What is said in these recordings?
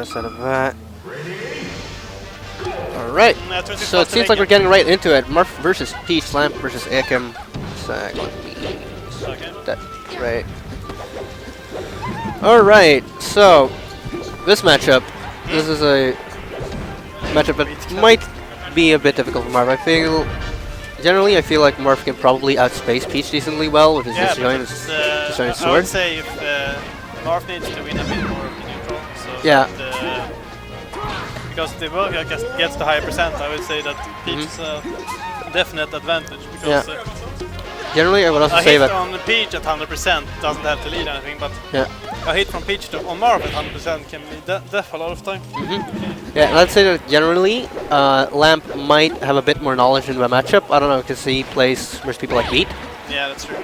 instead of that. Alright, so it seems like we're getting right into it. Marth versus Peach, Lamp versus Eekim. That's right. Alright, so this matchup, this is a matchup that might be a bit difficult for Marth. I feel like Marth can probably outspace Peach decently well with his disjointed sword. I would say if Marth needs to win a bit more neutral, so because the world gets the higher percent, I would say that Peach is a definite advantage because generally I would also a say hit that on the Peach at 100% doesn't have to lead anything, but a hit from Peach on Marth at 100% can lead death a lot of time. Yeah, let's say that generally Lamp might have a bit more knowledge in the matchup. I don't know, because he plays versus people like Beat. Yeah, that's true.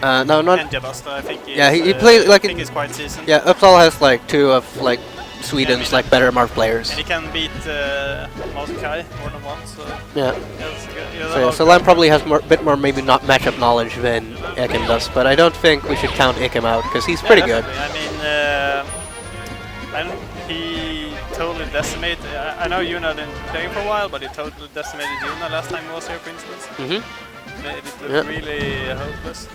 No, not. And Jabasta, I think. He plays like. I think he's quite seasoned. Yeah, Uppsala has like two of like Sweden's like better Marth players. And he can beat most Kai more than once. So so Lamp probably has a bit more maybe not matchup knowledge than Eekim does, but I don't think we should count Eekim out because he's pretty good. I mean, he totally decimated. I know Yuna didn't play for a while, but he totally decimated Yuna last time he was here, for instance. Made it look really hopeless.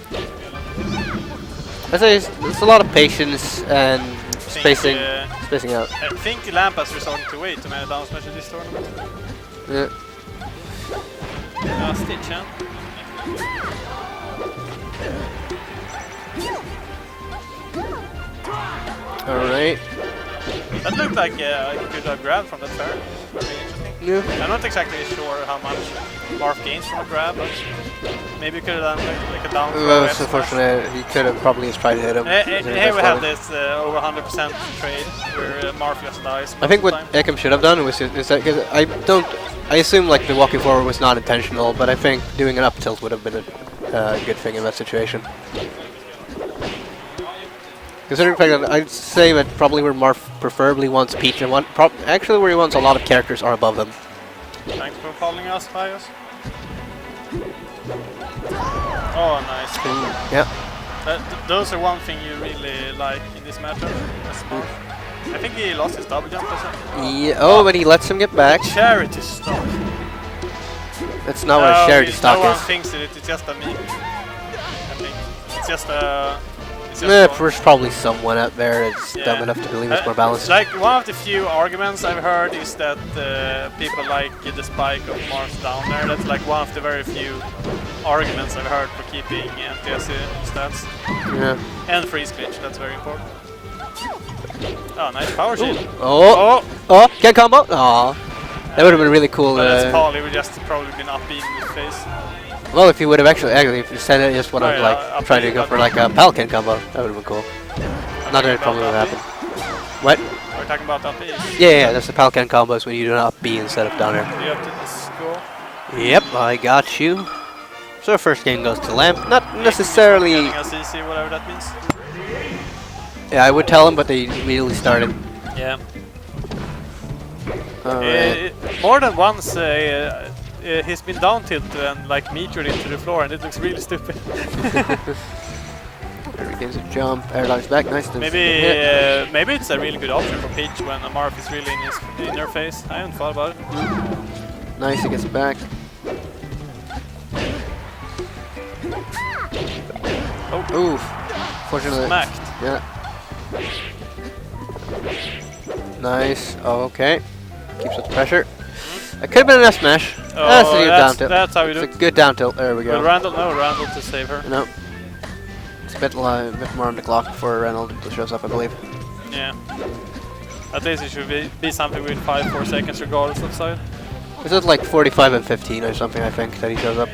I say it's a lot of patience and spacing out. I think Lamp has resorted to way too many down smashes this tournament. Yeah. Stitch, huh? Alright. That looked like you could have grabbed from that turn. Very interesting. Yeah. I'm not exactly sure how much Marth gains from a grab, but maybe you could have done like a down throw. That's unfortunate. He could have probably tried to hit him. Here we have this over 100% trade where Marth just dies. I think what Eekim should have done was is that because I assume like the walking forward was not intentional, but I think doing an up tilt would have been a good thing in that situation. Considering the fact that I'd say that probably where Marth preferably wants Peach and actually where he wants a lot of characters are above them. Thanks for following us, Pius. Oh, nice. Yeah. Those are one thing you really like in this matchup. That's Marth. I think he lost his double jump or something. Yeah. But he lets him get back. Charity stock. That's not what a charity stock is. No one thinks it. It's just a meme. I think it's just a. There's probably someone out there that's dumb enough to believe it's more balanced. Like one of the few arguments I've heard is that people like the spike of Marth down there. That's like one of the very few arguments I've heard for keeping MTS stats. Yeah. And freeze glitch, that's very important. Oh, nice power shield. Oh, can't combo. Oh, that would have been really cool. But that's Paul, he would just probably been up beating his face. Well, if he would have actually if you said it, just want to like try to go for like a Palcan combo, that would have been cool. Not that it probably would have happened. What? We're talking about up B. Yeah, that's the Palcan combos when you do an up B instead of down air. You have to score. Yep, I got you. So our first game goes to Lamp. Not necessarily. CC, whatever that means. Yeah, I would tell him, but they immediately started. Yeah. More than once. He's been down tilted and like meteored into the floor, and it looks really stupid. There he gets a jump, air dives back, nice. Maybe it's a really good option for Peach when Marth is really in her face. I haven't thought about it. Nice, he gets it back. Oh, oof! Fortunately, smacked. Yeah. Nice. Oh, okay. Keeps up the pressure. It could have been an F smash. Oh, that's a good down tilt. That's how we do it. It's a good down tilt. There we go. Randall to save her. No. It's a bit more on the clock before Randall shows up, I believe. Yeah. At least it should be something with 5-4 seconds regardless of side. Is it like 45 and 15 or something, I think, that he shows up?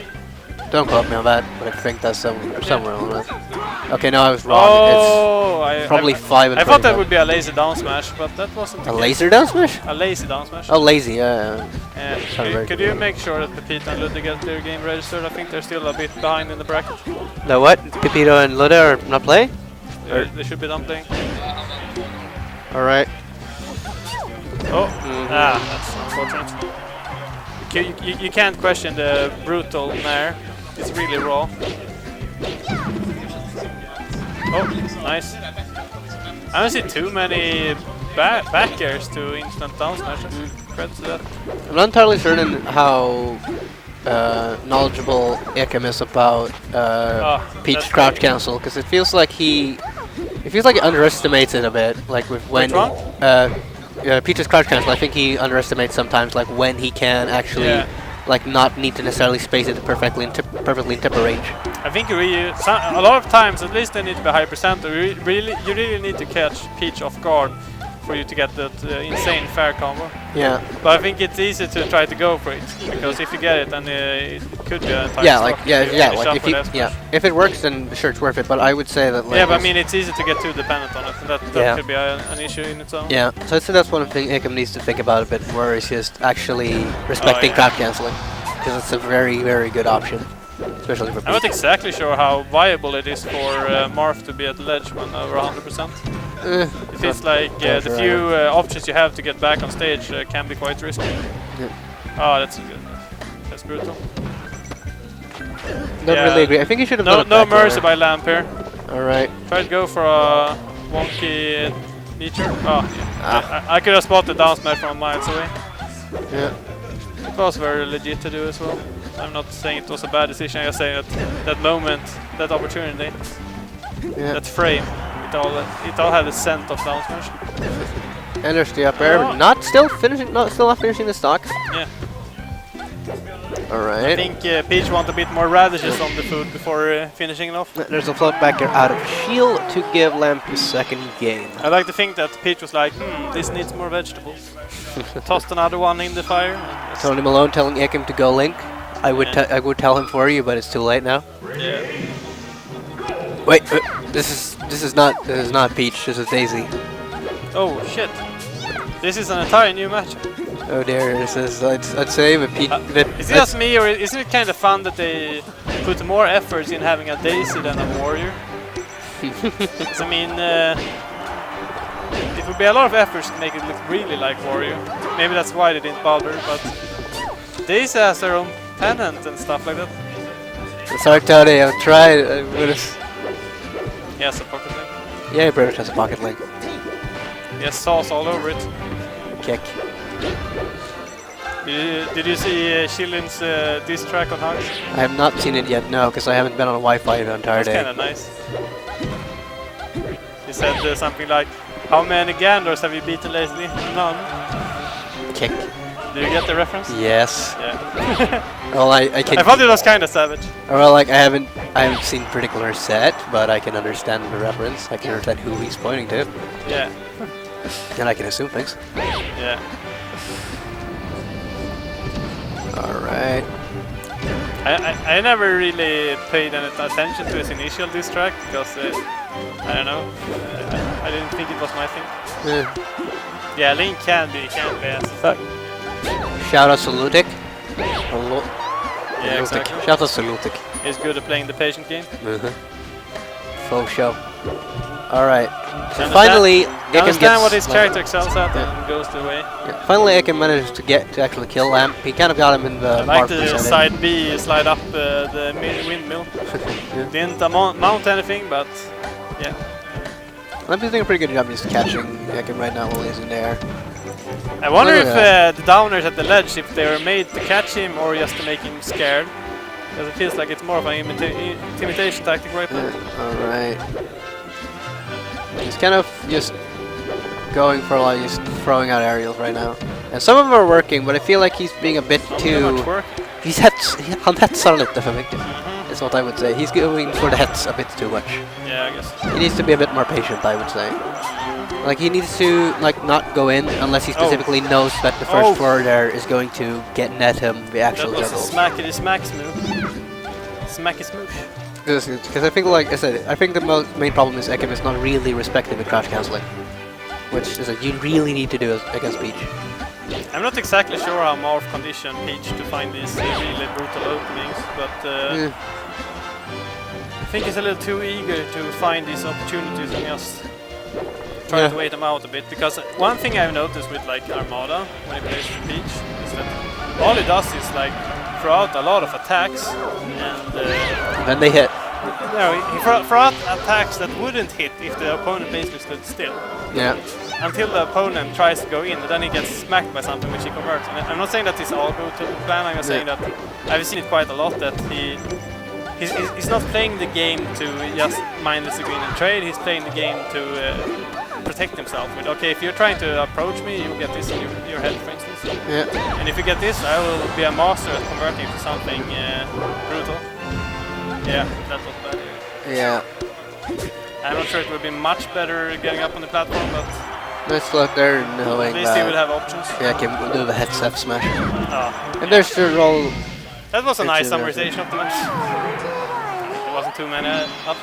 Don't quote me on that, but I think that's somewhere on that. Okay, no, I was wrong. Oh, it's probably 5 and 25. I thought that would be a lazy down smash, but that wasn't a laser down smash? A lazy down smash. Oh, lazy, yeah. Could you make sure that Pepito and Ludde get their game registered? I think they're still a bit behind in the bracket. The what? Pepito and Ludde are not playing? They should be done playing. Alright. Oh, that's unfortunate. You can't question the brutal Nair. It's really raw. Oh, nice. I haven't seen too many back airs to instant down smashes. Credit to that. I'm not entirely certain how knowledgeable Eekim is about Peach crouch cancel, because it feels like he underestimates it a bit. Like with when Peach's crouch cancel, I think he underestimates sometimes like when he can actually like not need to necessarily space it perfectly in tipper range. I think a lot of times, at least they need to be high percent. You really need to catch Peach off guard for you to get that insane fair combo. Yeah. But I think it's easy to try to go for it, because if you get it, then it could be a time if it works, then sure, it's worth it. But I would say that like, but I mean, it's easy to get too dependent on it, and that could be an issue in its own. Yeah, so I'd say that's one thing Eekim needs to think about a bit more, is just actually respecting crouch canceling, because it's a very, very good option, especially for Peach. I'm not exactly sure how viable it is for Marth to be at the ledge when over 100%. It feels like the few options you have to get back on stage can be quite risky. Yeah. Oh, that's good. That's brutal. Don't really agree. I think you should have done no mercy by Lamp here. Alright. Try to go for a wonky feature. Oh, yeah. I could have spotted down smash from miles away. Yeah. It was very legit to do as well. I'm not saying it was a bad decision. I'm just saying that moment, that opportunity, that frame. It all had a scent of down smash. And there's the up air, not still not finishing the stock. Yeah. Alright. I think Peach wants a bit more radishes on the food before finishing it off. There's a float back air out of shield to give Lamp his second game. I like to think that Peach was like, this needs more vegetables. Tossed another one in the fire. Tony Malone telling Eekim to go Link. I would tell him for you, but it's too late now. Yeah. Wait, this is not Peach. This is Daisy. Oh shit! This is an entire new match. Oh dear, this is I'd say the Peach. Is it just me, or isn't it kind of fun that they put more efforts in having a Daisy than a warrior? I mean, it would be a lot of efforts to make it look really like warrior. Maybe that's why they didn't bother, but Daisy has their own pennant and stuff like that. Sorry, Tony, I've tried. Yes, a pocket link. Yeah, British has a pocket link. Yes, sauce all over it. Kick. Did you see Shillin's diss track on Hugs? I have not seen it yet, no, because I haven't been on Wi-Fi the entire day. That's kind of nice. He said something like, "How many Gandors have you beaten lately?" None. Kick. Do you get the reference? Yes. Yeah. Well, I thought it was kind of savage. Well, like I haven't seen particular set, but I can understand the reference. I can understand who he's pointing to. Yeah. And I can assume things. Yeah. All right. I never really paid any attention to his initial diss track because I don't know. I didn't think it was my thing. Yeah, Link can be ass. Shout out to Lutic. Yeah, exactly. Shout out to Lutic. He's good at playing the patient game. Faux show. Alright. So finally, I understand what his character excels at and goes the way. Yeah. Finally, Eekim managed to actually kill Lamp. He kind of got him in the I like the side B slide up the windmill. Didn't mount anything, but yeah. Lamp is doing a pretty good job just catching Eekim right now while he's in the air. I wonder if the downers at the ledge, if they were made to catch him or just to make him scared. Because it feels like it's more of an intimidation tactic right now. Alright. He's kind of just going for like just throwing out aerials right now. And some of them are working, but I feel like he's being a bit too... Han hetsar lite för mycket. That's what I would say. He's going for the hets a bit too much. Yeah, I guess. He needs to be a bit more patient, I would say. Like he needs to like not go in unless he specifically knows that the first forward there is going to net him the actual juggle. That was a smacky move. Smacky smoosh. Because I think, like I said, I think the main problem is Eekim is not really respecting the crouch cancelling, which is you really need to do against Peach. I'm not exactly sure how Marth conditioned Peach to find these really brutal openings, but I think he's a little too eager to find these opportunities and just try to wait them out a bit. Because one thing I've noticed with like Armada when he plays with Peach is that all he does is like throw out a lot of attacks and then they hit. No, he throw out attacks that wouldn't hit if the opponent basically stood still. Yeah. until the opponent tries to go in, and then he gets smacked by something which he converts. And I'm not saying that this all go to plan. I'm just saying that I've seen it quite a lot that he's not playing the game to just mindlessly go in and trade. He's playing the game to protect himself with, okay, if you're trying to approach me, you'll get this in your head, for instance. Yeah. And if you get this, I will be a master at converting to something brutal. Yeah, that was bad. Yeah. I'm not sure it would be much better getting up on the platform, but Let's look there knowing at least he would that. have options. Yeah, can do the heads up smash. Oh, And there's the roll. that was a nice Into summarization of the match. There wasn't too many up.